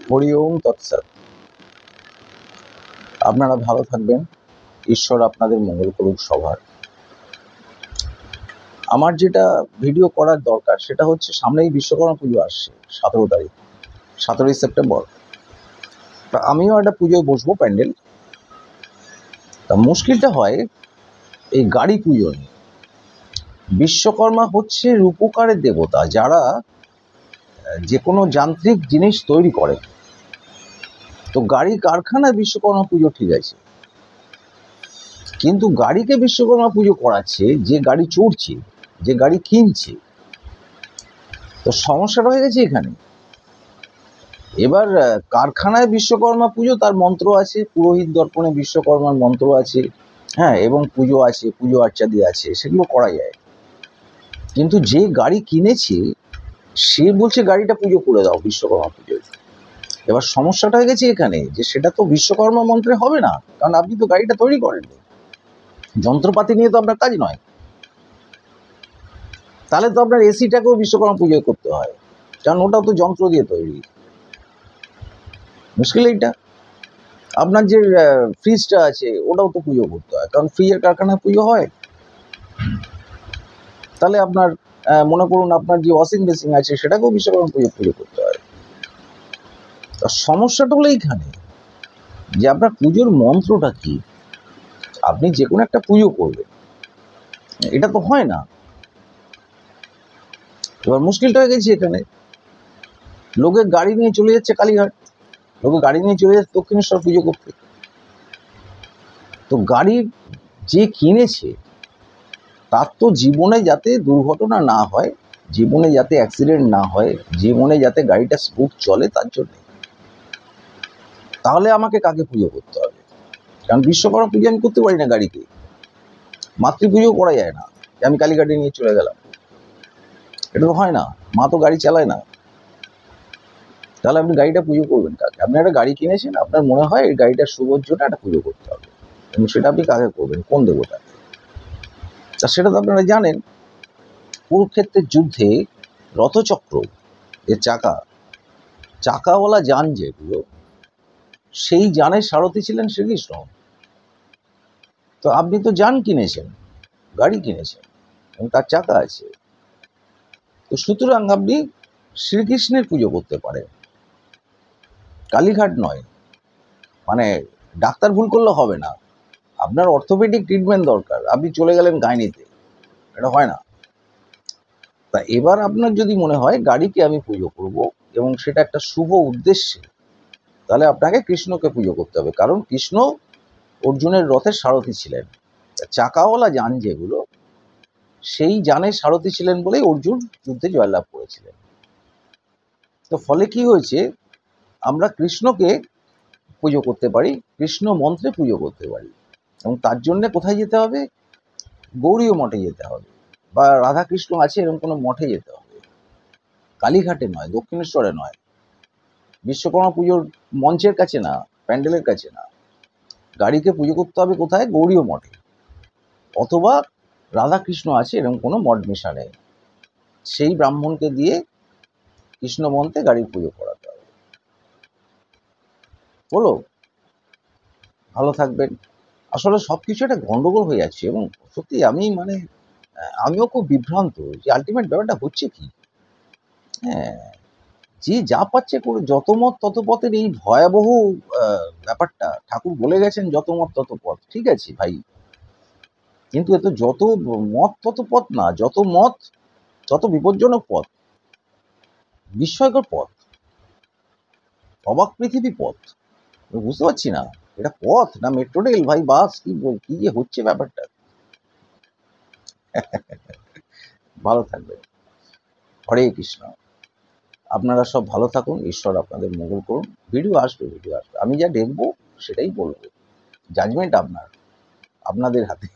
হরি ওম তৎসৎ। আপনারা ভালো থাকবেন, ঈশ্বর আপনাদের মঙ্গল করুক সবার। আমার যেটা ভিডিও করার দরকার সেটা হচ্ছে, সামনেই বিশ্বকর্মা পুজো আসছে 17 তারিখ, 17ই সেপ্টেম্বর। তা আমিও একটা পুজোয় বসবো, প্যান্ডেল। তা মুশকিলটা হয় এই গাড়ি পুজো নিয়ে। বিশ্বকর্মা হচ্ছে রূপকারের দেবতা, যারা যে কোনো যান্ত্রিক জিনিস তৈরি করে। তো গাড়ি কারখানায় বিশ্বকর্মা পুজো ঠিক আছে, কিন্তু গাড়িকে বিশ্বকর্মা পুজো করাচ্ছে যে গাড়ি চড়ছে, যে গাড়ি কিনছে। তো সমস্যা রয়ে গেছে এখানে। এবার কারখানায় বিশ্বকর্মা পুজো, তার মন্ত্র আছে, পুরোহিত দর্পণে বিশ্বকর্মার মন্ত্র আছে, হ্যাঁ, এবং পুজো আছে, পুজো আর্চাদি আছে, সেগুলো করা যায়। কিন্তু যে গাড়ি কিনেছে সে বলছে গাড়িটা পুজো করে দাও বিশ্বকর্মা পুজোয়। এবার সমস্যাটা হয়ে গেছে এখানে যে সেটা তো বিশ্বকর্মা মন্ত্রে হবে না, কারণ আপনি তো গাড়িটা তৈরি করেন, যন্ত্রপাতি নিয়ে তো আপনার কাজ নয়। তাহলে তো আপনার এসিটাকেও বিশ্বকর্মা পুজোয় করতে হয়, কারণ ওটাও তো যন্ত্র দিয়ে তৈরি। মুশকিল এইটা। আপনার যে ফ্রিজটা আছে ওটাও তো পুজো করতে হয়, কারণ ফ্রিজের কারখানায় পুজো হয়। তাহলে আপনার মনে করুন আপনার যে ওয়াশিং মেশিন আছে সেটাকেও বিশ্বকর্মা পুজো করতে হয়। সমস্যাটা হলো এইখানে যে আপনার পুজোর মন্ত্রটা কি। আপনি যে কোনো একটা পুজো করবেন, এটা তো হয় না। এবার মুশকিলটা হয়ে গেছে এখানে, লোকে গাড়ি নিয়ে চলে যাচ্ছে কালীঘাট, লোকে গাড়ি নিয়ে চলে যাচ্ছে দক্ষিণেশ্বর পুজো করতে। তো গাড়ি যে কিনেছে তার তো জীবনে যাতে দুর্ঘটনা না হয়, জীবনে যাতে অ্যাক্সিডেন্ট না হয়, জীবনে যাতে গাড়িটা স্মুথ চলে, তার জন্য। তাহলে আমাকে কাকে পুজো করতে হবে? কারণ বিশ্বকর্মা পুজো আমি করতে পারি না গাড়িকে, মাতৃপুজো করা যায় না। আমি কালীঘাটে নিয়ে চলে গেলাম, এটা তো হয় না। মা তো গাড়ি চালায় না। তাহলে আপনি গাড়িটা পুজো করবেন কাকে? আপনি একটা গাড়ি কিনেছেন, আপনার মনে হয় এই গাড়িটার শুভর জন্য একটা পুজো করতে হবে, এবং সেটা আপনি কাকে করবেন, কোন দেবতা? তা সেটা তো আপনারা জানেন। কুরুক্ষেত্রের যুদ্ধে রথচক্র, যে চাকাওয়ালা যান যেগুলো, সেই যানের সারথি ছিলেন শ্রীকৃষ্ণ। তো আপনি তো যান কিনেছেন, গাড়ি কিনেছেন, এবং তার চাকা আছে। তো সুতরাং আপনি শ্রীকৃষ্ণের পুজো করতে পারেন, কালীঘাট নয়। মানে ডাক্তার ভুল করলে হবে না, আপনার অর্থোপেডিক ট্রিটমেন্ট দরকার, আপনি চলে গেলেন গাইনিতে, এটা হয় না। তা এবার আপনার যদি মনে হয় গাড়িকে আমি পুজো করব এবং সেটা একটা শুভ উদ্দেশ্যে, তাহলে আপনাকে কৃষ্ণকে পুজো করতে হবে, কারণ কৃষ্ণ অর্জুনের রথের সারথি ছিলেন। চাকাওয়ালা যান যেগুলো, সেই যানের সারথি ছিলেন বলেই অর্জুন যুদ্ধে জয়লাভ করেছিলেন। তো ফলে কি হয়েছে, আমরা কৃষ্ণকে পুজো করতে পারি, কৃষ্ণ মন্ত্রে পুজো করতে পারি। এবং তার জন্য কোথায় যেতে হবে? গৌড়ীয় মঠে যেতে হবে, বা রাধাকৃষ্ণ আছে এরকম কোনো মঠে যেতে হবে, কালীঘাটে নয়, দক্ষিণেশ্বরে নয়, বিশ্বকর্মা পুজোর মঞ্চের কাছে না, প্যান্ডেলের কাছে না। গাড়িকে পুজো করতে হবে কোথায়? গৌড়ীয় মঠে, অথবা রাধাকৃষ্ণ আছে এরকম কোনো মঠ মিশনে, সেই ব্রাহ্মণকে দিয়ে কৃষ্ণ মন্ত্রে গাড়ির পুজো করাতে হবে। বলো, ভালো থাকবেন। আসলে সবকিছু একটা গন্ডগোল হয়ে যাচ্ছে, এবং সত্যি আমিও খুব বিভ্রান্ত যে আলটিমেট ব্যাপারটা হচ্ছে কি। হ্যাঁ, যে যা পাচ্ছে করে, যত মত তত পথের এই ভয়াবহ ব্যাপারটা। ঠাকুর বলে গেছেন যত মত তত পথ, ঠিক আছে ভাই, কিন্তু এত যত মত তত পথ না, যত মত তত বিপজ্জনক পথ, বিস্ময়কর পথ, অবাক পৃথিবী পথ। আমি বুঝতে পারছি না এটা পথ না মেট্রো রেল, ভাই বাস, কি যে হচ্ছে ব্যাপারটা। ভালো থাকবেন, হরে কৃষ্ণ। আপনারা সব ভালো থাকুন, ঈশ্বর আপনাদের মঙ্গল করুন। ভিডিও আসবে, আমি যা দেখবো সেটাই বলবো, জাজমেন্ট আপনাদের হাতে।